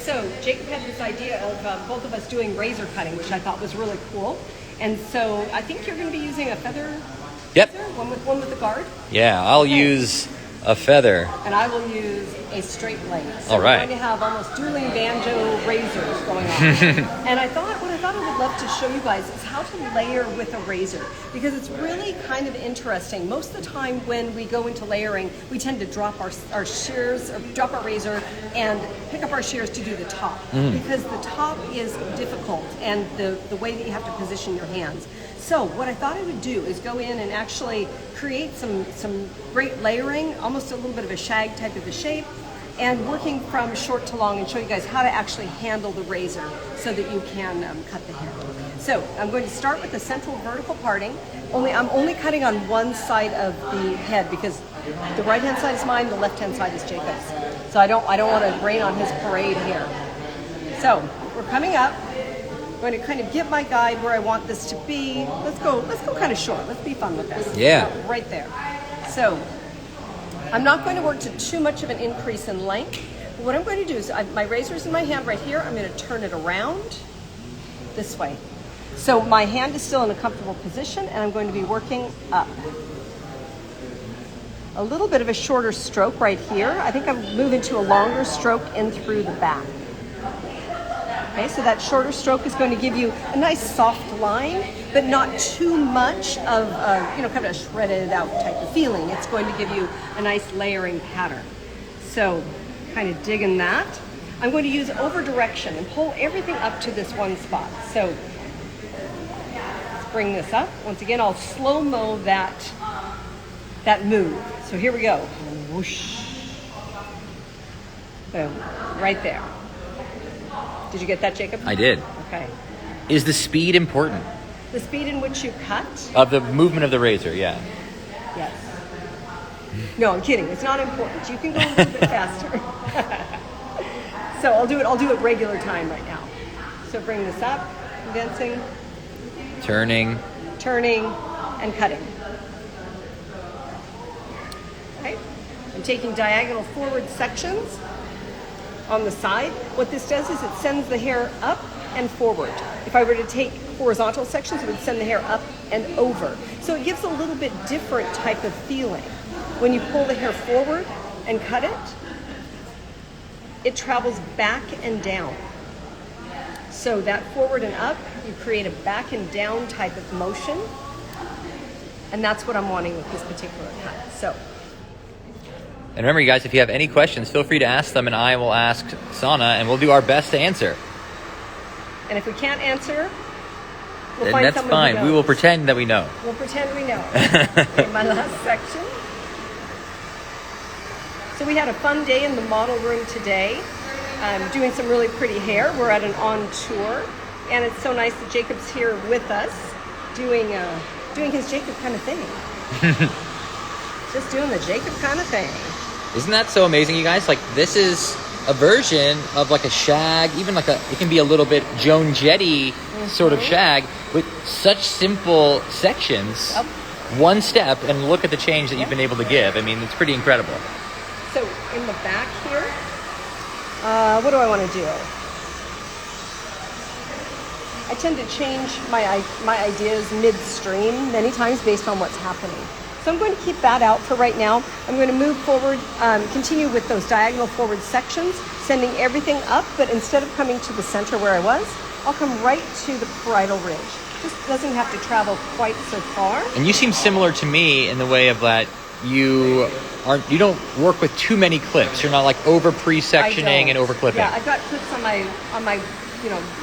So Jacob had this idea of both of us doing razor cutting, which I thought was really cool. And so I think you're going to be using a feather razor, one with the guard. Yeah, I'll use a feather. And I will use a straight blade. So all right. We're going to have almost dueling banjo razors going on. And what I thought I would love to show you guys is how to layer with a razor, because it's really kind of interesting. Most of the time when we go into layering, we tend to drop our shears, or drop our razor and pick up our shears to do the top, because the top is difficult and the way that you have to position your hands. So what I thought I would do is go in and actually create some great layering, almost a little bit of a shag type of a shape, and working from short to long, and show you guys how to actually handle the razor so that you can cut the hair. So I'm going to start with the central vertical parting. I'm only cutting on one side of the head, because the right hand side is mine, the left hand side is Jacob's. So I don't want to rain on his parade here. So we're coming up. I'm going to kind of get my guide where I want this to be. Let's go kind of short. Let's be fun with this. Yeah. Right there. So I'm not going to work to too much of an increase in length. But what I'm going to do is, my razor's in my hand right here. I'm going to turn it around this way. So my hand is still in a comfortable position, and I'm going to be working up. A little bit of a shorter stroke right here. I think I'm moving to a longer stroke in through the back. Okay, so that shorter stroke is going to give you a nice soft line, but not too much of kind of a shredded out type of feeling. It's going to give you a nice layering pattern. So kind of digging that. I'm going to use over direction and pull everything up to this one spot. So let's bring this up. Once again, I'll slow-mo that move. So here we go. Whoosh. Boom. Right there. Did you get that, Jacob? I did. Okay. Is the speed important? The speed in which you cut? Of the movement of the razor, yeah. Yes. No, I'm kidding. It's not important. You can go a little bit faster. So I'll do it regular time right now. So bring this up, condensing, turning, and cutting. Okay. I'm taking diagonal forward sections on the side. What this does is it sends the hair up and forward. If I were to take horizontal sections, it would send the hair up and over. So it gives a little bit different type of feeling. When you pull the hair forward and cut it, it travels back and down. So that forward and up, you create a back and down type of motion. And that's what I'm wanting with this particular cut. So. And remember, you guys, if you have any questions, feel free to ask them, and I will ask Sana, and we'll do our best to answer. And if we can't answer, we'll then find that's someone fine. who knows. We will pretend that we know. We'll pretend we know. Okay, my last section. So we had a fun day in the model room today, doing some really pretty hair. We're at an on tour, and it's so nice that Jacob's here with us, doing his Jacob kind of thing. Just doing the Jacob kind of thing. Isn't that so amazing, you guys? Like, this is a version of like a shag, even like it can be a little bit Joan Jetty sort of shag with such simple sections. Yep. One step, and look at the change that you've been able to give. I mean, it's pretty incredible. So in the back here, what do I want to do? I tend to change my ideas midstream many times based on what's happening. So I'm going to keep that out for right now. I'm going to move forward, continue with those diagonal forward sections, sending everything up, but instead of coming to the center where I was, I'll come right to the parietal ridge. Just doesn't have to travel quite so far. And you seem similar to me in the way of that you don't work with too many clips. You're not like over pre-sectioning and over clipping. Yeah, I've got clips on my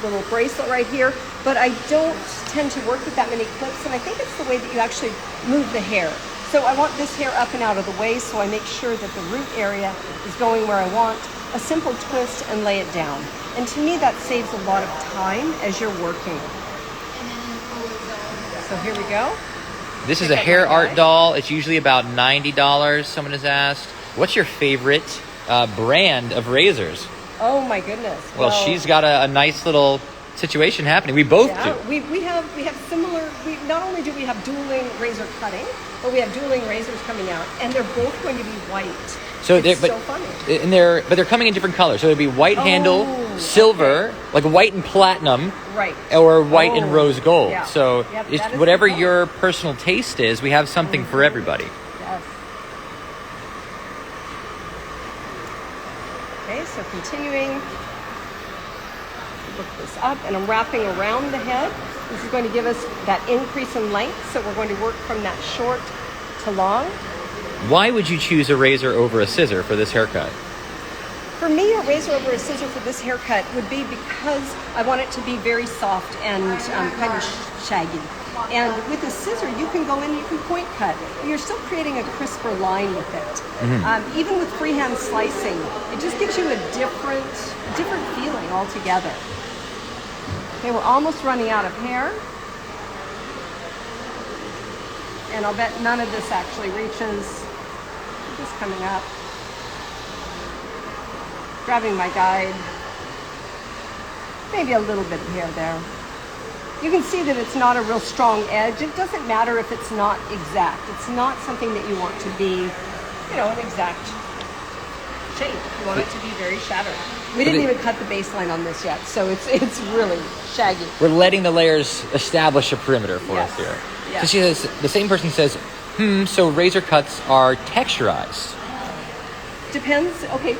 little bracelet right here, but I don't tend to work with that many clips, and I think it's the way that you actually move the hair. So I want this hair up and out of the way, so I make sure that the root area is going where I want. A simple twist and lay it down. And to me, that saves a lot of time as you're working. So here we go. This is a hair art doll. It's usually about $90, someone has asked. What's your favorite brand of razors? Oh my goodness. Well, she's got a nice little situation happening. We both do. We have similar, not only do we have dueling razor cutting, but we have dueling razors coming out, and they're both going to be white. So funny. But they're coming in different colors. So it'll be white handle silver, like white and platinum, Right. or white and rose gold. Yeah. So Yep, it's that is whatever the goal. your personal taste is, we have something for everybody. Yes. Okay, so continuing. Look this up, and I'm wrapping around the head. This is going to give us that increase in length, so we're going to work from that short to long. Why would you choose a razor over a scissor for this haircut? For me, a razor over a scissor for this haircut would be because I want it to be very soft and kind of shaggy. And with a scissor, you can go in, you can point cut. You're still creating a crisper line with it. Even with freehand slicing, it just gives you a different feeling altogether. Okay, we're almost running out of hair. And I'll bet none of this actually reaches. Just coming up. Grabbing my guide. Maybe a little bit of hair there. You can see that it's not a real strong edge. It doesn't matter if it's not exact. It's not something that you want to be, an exact shape. You want it to be very shattered. We didn't even cut the baseline on this yet, so it's really shaggy. We're letting the layers establish a perimeter for us here. Yes. So she says, the same person says, so razor cuts are texturized. Depends. Okay,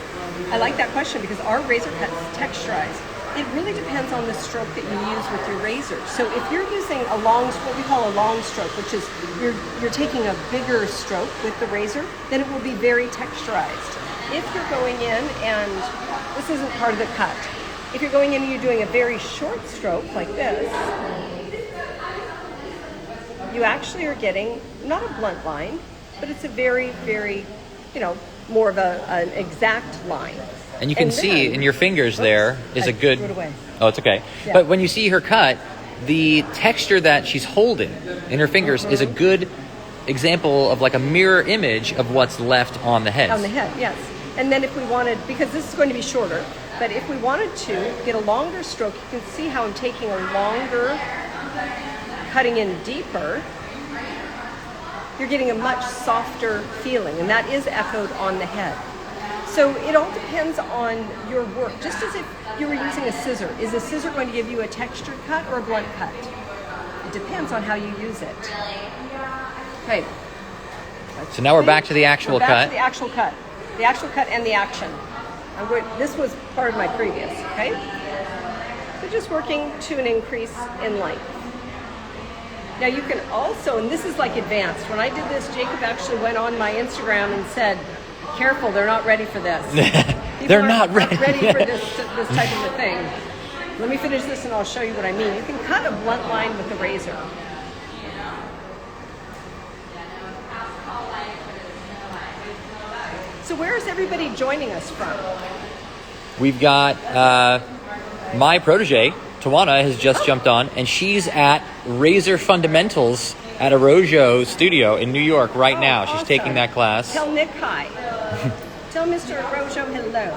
I like that question because our razor cut is texturized. It really depends on the stroke that you use with your razor. So if you're using what we call a long stroke, which is you're taking a bigger stroke with the razor, then it will be very texturized. If you're going in and this isn't part of the cut, if you're going in and you're doing a very short stroke like this, you actually are getting not a blunt line, but it's a very, very, more of an exact line. And you can see in your fingers there is a good... Threw it away. Oh, it's okay. Yeah. But when you see her cut, the texture that she's holding in her fingers is a good example of like a mirror image of what's left on the head. On the head, yes. And then if we wanted, because this is going to be shorter, but if we wanted to get a longer stroke, you can see how I'm taking a longer, cutting in deeper, you're getting a much softer feeling, and that is echoed on the head. So it all depends on your work. Just as if you were using a scissor. Is a scissor going to give you a textured cut or a blunt cut? It depends on how you use it. Okay. So now we're back to the actual cut. Back to the actual cut. The actual cut and the action. This was part of my previous, okay? So just working to an increase in length. Now you can also, and this is like advanced, when I did this, Jacob actually went on my Instagram and said, careful, they're not ready for this. They're not ready for this type of a thing. Let me finish this and I'll show you what I mean. You can cut a blunt line with a razor. So where is everybody joining us from? We've got my protege, Tawana, has just jumped on, and she's at Razor Fundamentals at Arrojo Studio in New York right now. She's Awesome. taking that class. Tell Nick hi. Tell Mr. Arrojo hello.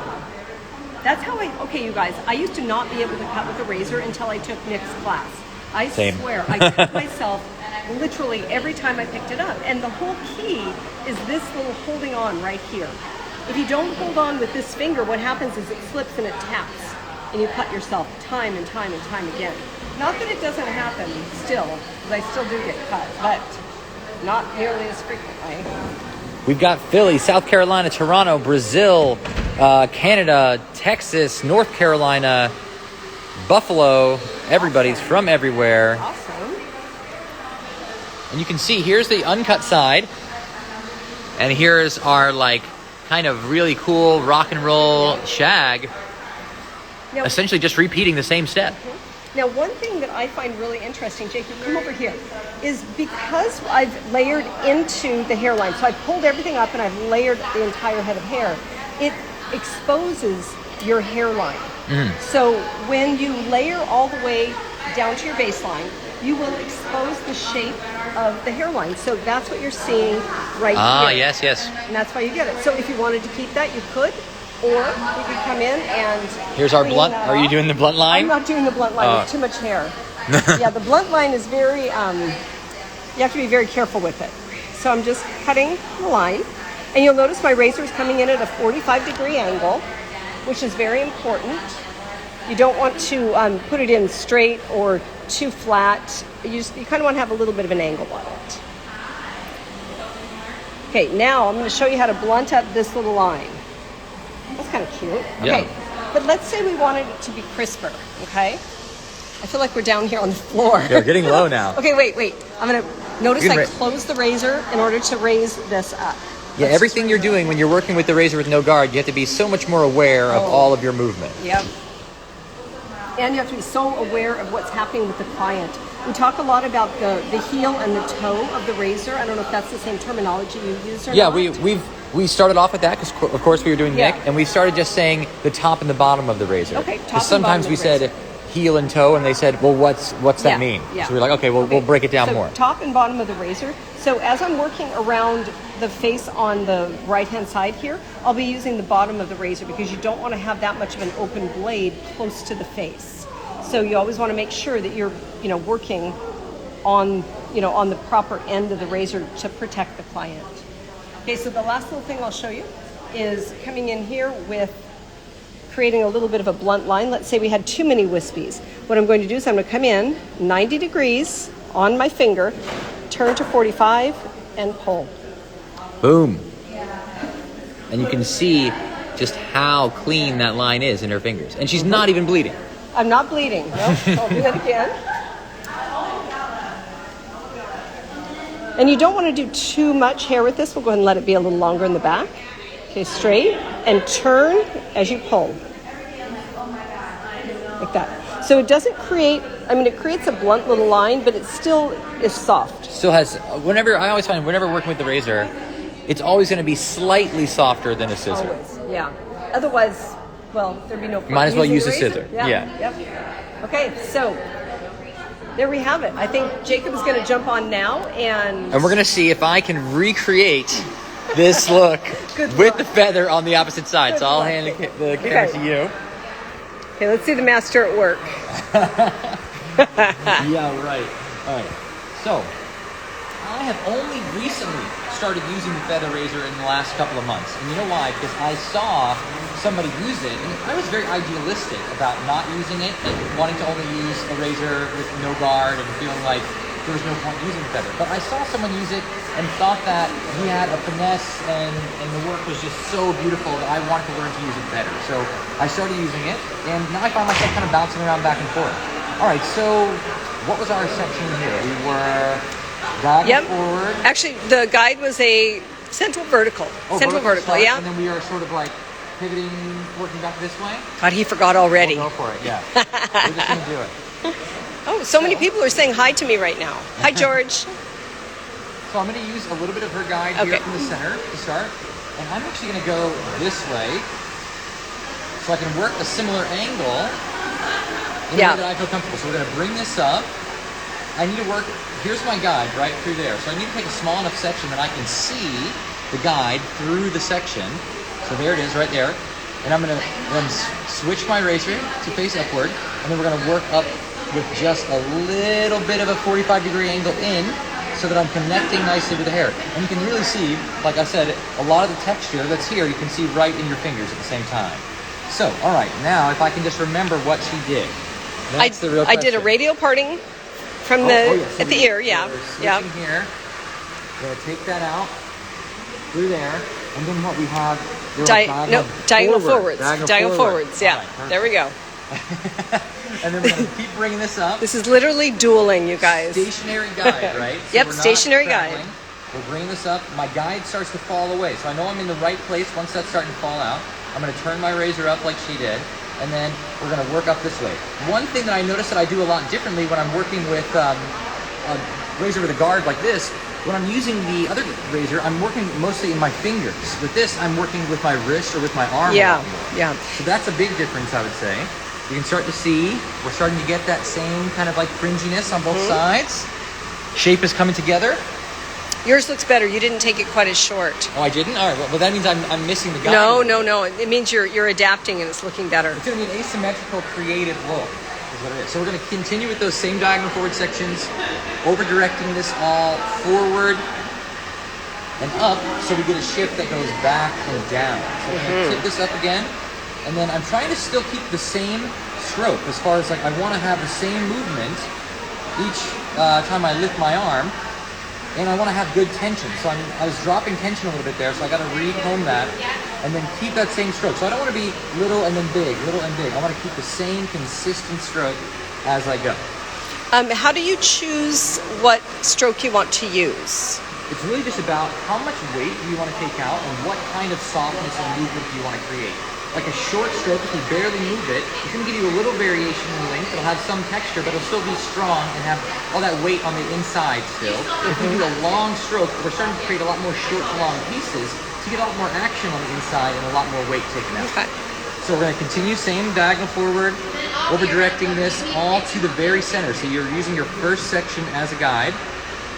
That's how okay, you guys, I used to not be able to cut with a razor until I took Nick's class. I Same. swear, I cut myself literally every time I picked it up. And the whole key is this little holding on right here. If you don't hold on with this finger, what happens is it slips and it taps. And you cut yourself time and time and time again. Not that it doesn't happen still, because I still do get cut, but not nearly as frequently. We've got Philly, South Carolina, Toronto, Brazil, Canada, Texas, North Carolina, Buffalo. Everybody's from everywhere. Awesome. And you can see here's the uncut side. And here's our kind of really cool rock and roll shag. Now, Essentially just repeating the same step. Now, one thing that I find really interesting, Jacob, come over here, is because I've layered into the hairline, so I've pulled everything up and I've layered the entire head of hair, it exposes your hairline. So when you layer all the way down to your baseline, you will expose the shape of the hairline. So that's what you're seeing right here. Yes. And that's why you get it. So if you wanted to keep that, you could. Or you could come in and Here's our clean blunt. that Are you off. doing the blunt line? I'm not doing the blunt line. There's too much hair. Yeah, the blunt line is very, you have to be very careful with it. So I'm just cutting the line. And you'll notice my razor is coming in at a 45-degree angle, which is very important. You don't want to put it in straight or too flat. You kind of want to have a little bit of an angle on it. Okay, now I'm going to show you how to blunt up this little line. That's kind of cute. Yeah. Okay, but let's say we wanted it to be crisper, okay? I feel like we're down here on the floor. You're getting low now. Okay, wait. I'm going to notice I close the razor in order to raise this up. Yeah, everything you're doing when you're working with the razor with no guard, you have to be so much more aware of all of your movement. Yep. And you have to be so aware of what's happening with the client. We talk a lot about the heel and the toe of the razor. I don't know if that's the same terminology you use or not. Yeah, we started off with that because, of course, we were doing Nick, and we started just saying the top and the bottom of the razor. Okay, top and sometimes bottom we of the razor. said heel and toe, and they said, well, what's that mean? Yeah. So we're like, okay, we'll break it down more. Top and bottom of the razor. So as I'm working around the face on the right-hand side here, I'll be using the bottom of the razor because you don't want to have that much of an open blade close to the face. So you always want to make sure that you're, working on the proper end of the razor to protect the client. Okay, so the last little thing I'll show you is coming in here with creating a little bit of a blunt line. Let's say we had too many wispies. What I'm going to do is I'm going to come in 90 degrees on my finger, turn to 45, and pull. Boom. And you can see just how clean that line is in her fingers. And she's not even bleeding. I'm not bleeding. No, I'll do that again. And you don't want to do too much hair with this. We'll go ahead and let it be a little longer in the back. Okay, straight, and turn as you pull. Like that. So it doesn't create, it creates a blunt little line, but it still is soft. Still has, I always find whenever working with the razor, it's always going to be slightly softer than a scissor. Always, yeah. Otherwise, well, there'd be no point. Might as well use a a scissor. Yeah. Yep. Okay, so there we have it. I think Jacob is going to jump on now, and we're going to see if I can recreate this look with the feather on the opposite side. Good so I'll luck. hand the camera to you. Okay, let's see the master at work. Yeah, right. All right. So I have only recently started using the feather razor in the last couple of months. And you know why? Because I saw somebody use it, and I was very idealistic about not using it and wanting to only use a razor with no guard and feeling like there was no point using the feather. But I saw someone use it and thought that he had a finesse and the work was just so beautiful that I wanted to learn to use it better. So I started using it, and now I find myself kind of bouncing around back and forth. All right, so what was our section here? We were diagonal forward. Actually, the guide was a central vertical. Central vertical, yeah. And then we are sort of like pivoting, working back this way. God, he forgot already. We'll go for it, yeah. We're just going to do it. Oh, so many people are saying hi to me right now. Hi, George. So I'm going to use a little bit of her guide here from the center to start. And I'm actually going to go this way so I can work a similar angle in a way that I feel comfortable. So we're going to bring this up. I need to work, here's my guide right through there. So I need to take a small enough section that I can see the guide through the section. So there it is right there. And I'm going to then switch my razor to face upward. And then we're going to work up with just a little bit of a 45-degree angle in so that I'm connecting nicely with the hair. And you can really see, like I said, a lot of the texture that's here, you can see right in your fingers at the same time. So, all right, now if I can just remember what she did. That's the real question. I did a radial parting from at the ear, yeah. Yeah. Here, we're going to take that out through there. And then what we have, diagonal forwards. Diagonal forwards, yeah. Right, there we go. And then we're going to keep bringing this up. This is literally dueling, you guys. Stationary guide, right? So yep, stationary guide. We're bringing this up. My guide starts to fall away. So I know I'm in the right place once that's starting to fall out. I'm going to turn my razor up like she did. And then we're going to work up this way. One thing that I noticed that I do a lot differently when I'm working with a razor with a guard like this, when I'm using the other razor, I'm working mostly in my fingers. With this, I'm working with my wrist or with my arm. Yeah. So that's a big difference, I would say. You can start to see, we're starting to get that same kind of like fringiness on both sides. Shape is coming together. Yours looks better. You didn't take it quite as short. Oh, I didn't? All right, well that means I'm missing the guide. No. It means you're adapting and it's looking better. It's going to be an asymmetrical, creative look, is what it is. So we're going to continue with those same diagonal forward sections, over-directing this all forward and up, so we get a shift that goes back and down. So I'm going to tip this up again, and then I'm trying to still keep the same stroke as far as like I want to have the same movement each time I lift my arm, and I want to have good tension. So I was dropping tension a little bit there, so I got to recomb that and then keep that same stroke. So I don't want to be little and then big, little and big. I want to keep the same consistent stroke as I go. How do you choose what stroke you want to use? It's really just about how much weight do you want to take out and what kind of softness and movement do you want to create. Like a short stroke, if you barely move it, it's going to give you a little variation in length. It'll have some texture, but it'll still be strong and have all that weight on the inside still. If you do a long stroke, we're starting to create a lot more short to long pieces to get a lot more action on the inside and a lot more weight taken out. Okay. So we're going to continue same diagonal forward, over directing this all to the very center. So you're using your first section as a guide.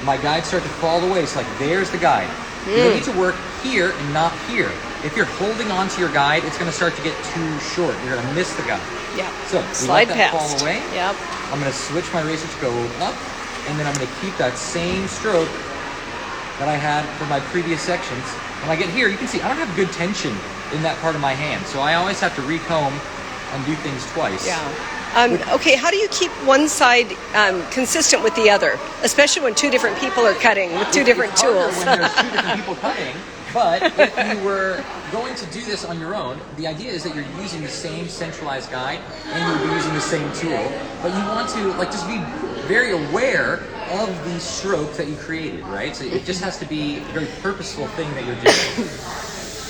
My guides start to fall away. So like there's the guide. You need to work here and not here. If you're holding on to your guide, it's going to start to get too short. You're going to miss the guide. Yeah. So slide let that past. fall away. Yep. I'm going to switch my razor to go up, and then I'm going to keep that same stroke that I had for my previous sections. When I get here, you can see I don't have good tension in that part of my hand, so I always have to recomb and do things twice. Yeah. Okay, how do you keep one side consistent with the other, especially when two different people are cutting with two different It's harder tools? when there's two different people cutting, but if you were going to do this on your own, the idea is that you're using the same centralized guide and you'll be using the same tool, but you want to like just be very aware of the stroke that you created, right? So it just has to be a very purposeful thing that you're doing.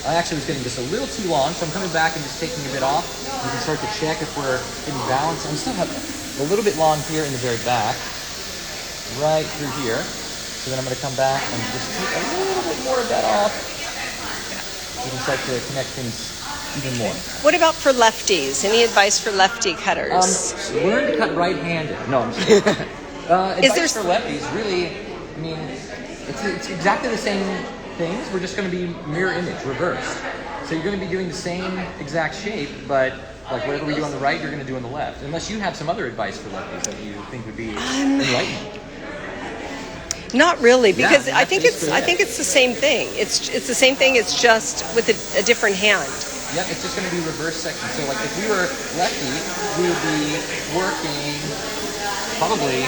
I actually was getting just a little too long, so I'm coming back and just taking a bit off. You can start to check if we're getting balance. I still have a little bit long here in the very back, right through here. So then I'm going to come back and just take a little bit more of that off. We can start to connect things even more. What about for lefties? Any advice for lefty cutters? Learn to cut right-handed. No, I'm just kidding. Advice for lefties, really, I mean, it's exactly the same things. We're just going to be mirror image, reversed. So you're going to be doing the same exact shape, but like whatever we do on the right, you're going to do on the left. Unless you have some other advice for lefties that you think would be enlightening. Not really, because Yeah, I think it's the same thing. It's the same thing. It's just with a different hand. Yep, it's just going to be reverse section. So like if we were lefty, we would be working probably.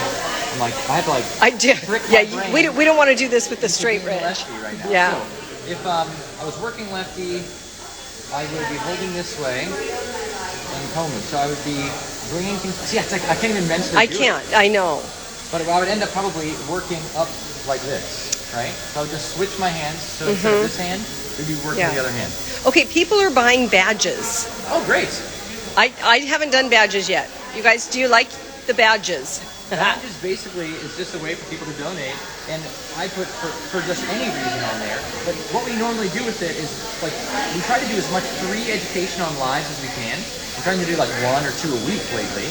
I'm like I have to like. I do. Trick Yeah, my we brain don't want to do this with the into straight being ridge. lefty right now. Yeah. So if I was working lefty, I would be holding this way and combing. So I would be bringing things. See, it's like I can't even mention. I can't. I know. But I would end up probably working up like this, right? So I would just switch my hands. So instead of this hand, we'd be working the other hand. Okay, people are buying badges. Oh, great. I haven't done badges yet. You guys, do you like the badges? Badges basically is just a way for people to donate, and I put for just any reason on there. But what we normally do with it is like we try to do as much free education on lives as we can. I'm trying to do like 1 or 2 a week lately,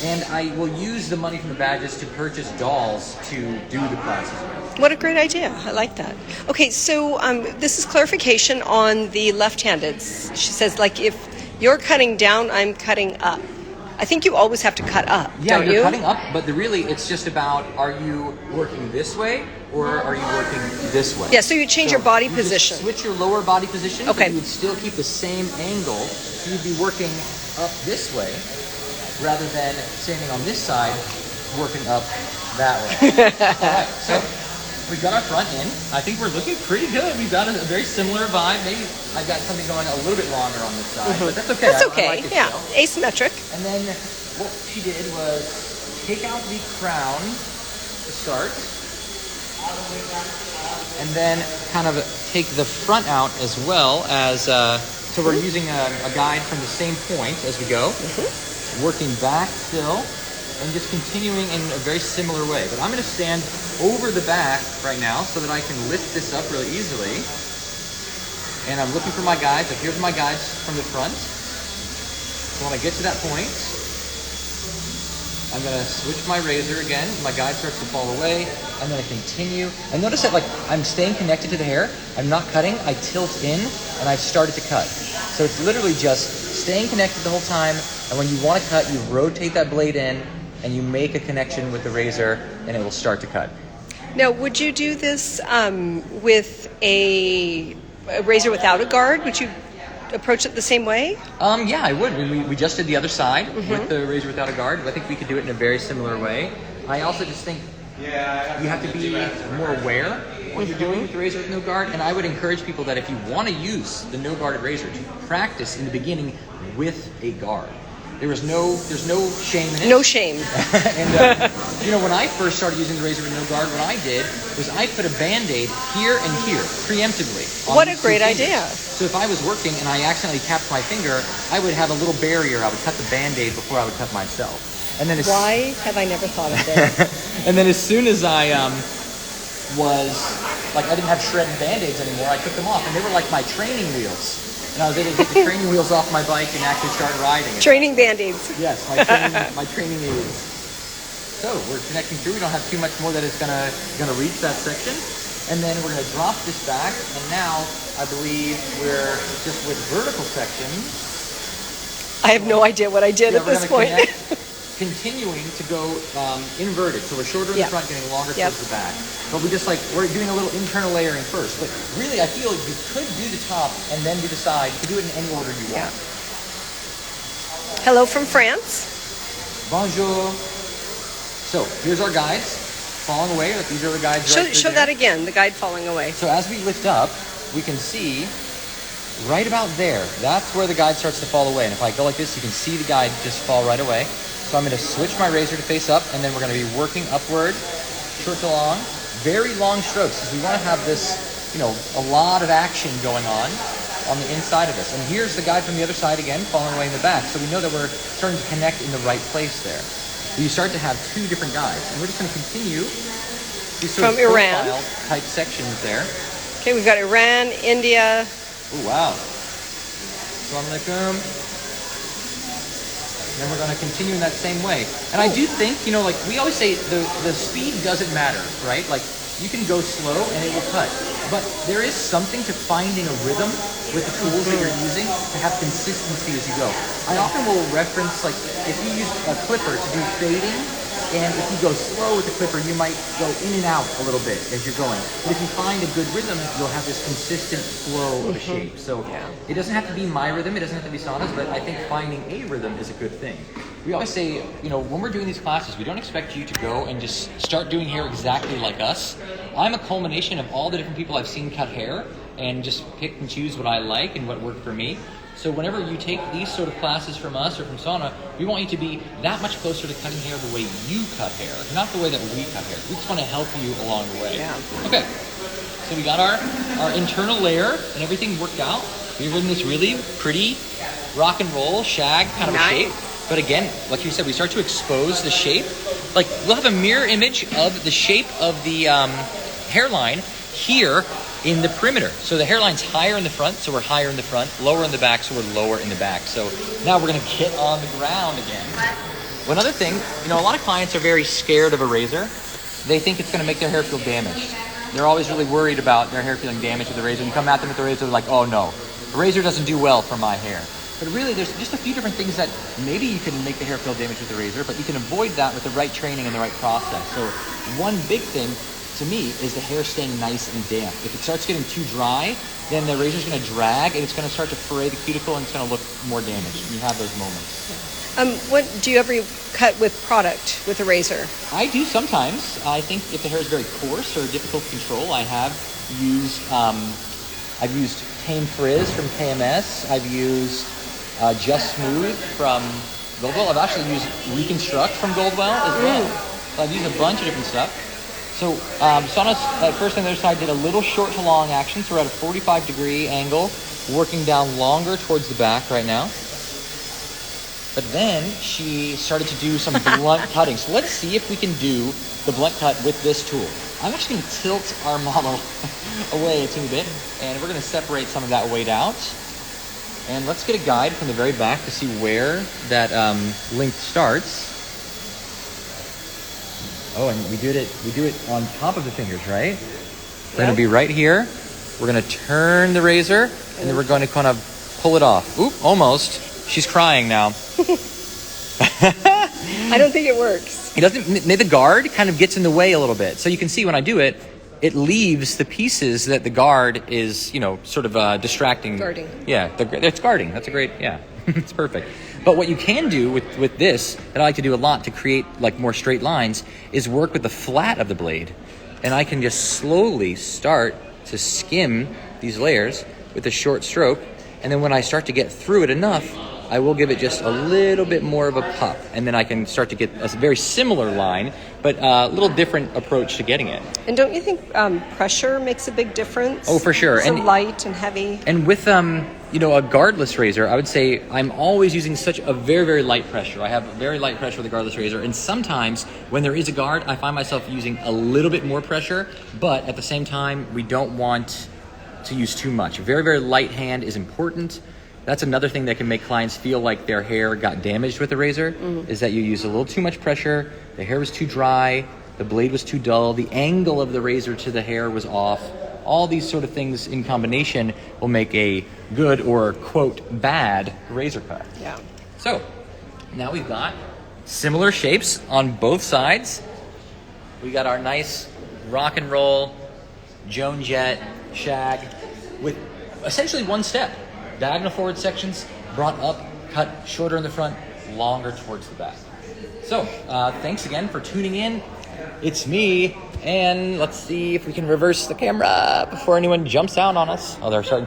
and I will use the money from the badges to purchase dolls to do the classes with. What a great idea. I like that. Okay, so this is clarification on the left-handed. She says, like, if you're cutting down, I'm cutting up. I think you always have to cut up, Yeah, don't you're you? cutting up, but really it's just about, are you working this way or are you working this way? Yeah, so you change your body you position. Just switch your lower body position, Okay. but you would still keep the same angle. So you'd be working up this way rather than standing on this side, working up that way. All right, so we've got our front in. I think we're looking pretty good. We've got a very similar vibe. Maybe I've got something going a little bit longer on this side, but that's okay. That's I okay. like it Yeah, still. asymmetric. And then what she did was take out the crown to start, and then kind of take the front out as well as, so we're using a guide from the same point as we go, working back still, and just continuing in a very similar way. But I'm going to stand over the back right now so that I can lift this up really easily. And I'm looking for my guides. Here's my guides from the front. So when I get to that point, I'm going to switch my razor again. My guide starts to fall away. I'm going to continue. And notice that like I'm staying connected to the hair. I'm not cutting. I tilt in and I've started to cut. So it's literally just staying connected the whole time. And when you want to cut, you rotate that blade in and you make a connection with the razor and it will start to cut. Now, would you do this with a razor without a guard? Would you approach it the same way? Yeah, I would. We just did the other side with the razor without a guard. I think we could do it in a very similar way. I also just think you have to be more aware what you're doing with the razor with no guard. And I would encourage people that if you want to use the no guarded razor, to practice in the beginning with a guard. There's no shame in it. No shame. And when I first started using the razor with no guard, what I did was I put a Band-Aid here and here, preemptively. What a great idea. So if I was working and I accidentally tapped my finger, I would have a little barrier. I would cut the Band-Aid before I would cut myself. And then why have I never thought of this? And then as soon as I I didn't have shredded Band-Aids anymore, I took them off. And they were like my training wheels. And I was able to take the training wheels off my bike and actually start riding it. Training Band-Aids. Yes, my training aids. So we're connecting through. We don't have too much more that is gonna reach that section. And then we're gonna drop this back. And now I believe we're just with vertical sections. I have no idea what I did at this point. Continuing to go inverted. So we're shorter in the front, getting longer towards the back. But we're doing a little internal layering first. But really, I feel you could do the top and then do the side. You could do it in any order you want. Hello from France. Bonjour. So here's our guides falling away. These are the guides right Show that again, the guide falling away. So as we lift up, we can see right about there. That's where the guide starts to fall away. And if I go like this, you can see the guide just fall right away. So I'm going to switch my razor to face up, and then we're going to be working upward, short to long, very long strokes, because we want to have this, a lot of action going on the inside of this. And here's the guide from the other side again, falling away in the back. So we know that we're starting to connect in the right place there. So you start to have two different guides. And we're just going to continue these sort of Iran type sections there. Okay, we've got Iran, India. Oh, wow. Assalamu alaikum. And then we're going to continue in that same way. And I do think, we always say the speed doesn't matter, right? Like, you can go slow and it will cut. But there is something to finding a rhythm with the tools that you're using to have consistency as you go. I often will reference, like, if you use a clipper to do fading, and if you go slow with the clipper, you might go in and out a little bit as you're going. But if you find a good rhythm, you'll have this consistent flow of a shape. So it doesn't have to be my rhythm, it doesn't have to be Sana's, but I think finding a rhythm is a good thing. We always say, when we're doing these classes, we don't expect you to go and just start doing hair exactly like us. I'm a culmination of all the different people I've seen cut hair and just pick and choose what I like and what worked for me. So whenever you take these sort of classes from us or from Sana, we want you to be that much closer to cutting hair the way you cut hair, not the way that we cut hair. We just want to help you along the way. Yeah. Okay, so we got our internal layer and everything worked out. We're in this really pretty rock and roll shag kind of a shape. But again, like you said, we start to expose the shape. Like, we'll have a mirror image of the shape of the hairline here in the perimeter. So the hairline's higher in the front, so we're higher in the front, lower in the back, so we're lower in the back. So now we're going to get on the ground again. One other thing, a lot of clients are very scared of a razor. They think it's going to make their hair feel damaged. They're always really worried about their hair feeling damaged with the razor. You come at them with the razor, they're like, oh no, the razor doesn't do well for my hair. But really, there's just a few different things that maybe you can make the hair feel damaged with the razor, but you can avoid that with the right training and the right process. So one big thing to me is the hair staying nice and damp. If it starts getting too dry, then the razor's going to drag and it's going to start to fray the cuticle and it's going to look more damaged. You have those moments. What do you ever cut with product with a razor? I do sometimes. I think if the hair is very coarse or difficult to control, I have used I've used Tame Frizz from KMS. I've used Just Smooth from Goldwell. I've actually used Reconstruct from Goldwell as well. So I've used a bunch of different stuff. So Sana's first on the other side did a little short to long action. So we're at a 45-degree angle, working down longer towards the back right now. But then she started to do some blunt cutting. So let's see if we can do the blunt cut with this tool. I'm actually going to tilt our model away a teeny bit, and we're going to separate some of that weight out. And let's get a guide from the very back to see where that length starts. Oh, and we do it on top of the fingers, right? We're going to be right here. We're going to turn the razor, and then we're going to kind of pull it off. Oop, almost. She's crying now. I don't think it works. It doesn't. The guard kind of gets in the way a little bit. So you can see when I do it, it leaves the pieces that the guard is, you know, sort of distracting. Guarding. Yeah, it's guarding. That's a great, yeah, it's perfect. But what you can do with this, that I like to do a lot to create like more straight lines, is work with the flat of the blade. And I can just slowly start to skim these layers with a short stroke. And then when I start to get through it enough, I will give it just a little bit more of a puff. And then I can start to get a very similar line, but a little different approach to getting it. And don't you think pressure makes a big difference? Oh, for sure. So And light and heavy. And with you know, a guardless razor, I would say I'm always using such a very, very light pressure. I have very light pressure with a guardless razor, and sometimes when there is a guard, I find myself using a little bit more pressure, but at the same time, we don't want to use too much. A very, very light hand is important. That's another thing that can make clients feel like their hair got damaged with the razor, is that you use a little too much pressure, the hair was too dry, the blade was too dull, the angle of the razor to the hair was off. All these sort of things in combination will make a good or, quote, bad razor cut. Yeah. So, now we've got similar shapes on both sides. We got our nice rock and roll Joan Jett shag with essentially one step. Diagonal forward sections, brought up, cut shorter in the front, longer towards the back. So, thanks again for tuning in. It's me, and let's see if we can reverse the camera before anyone jumps out on us. Oh, they're starting to.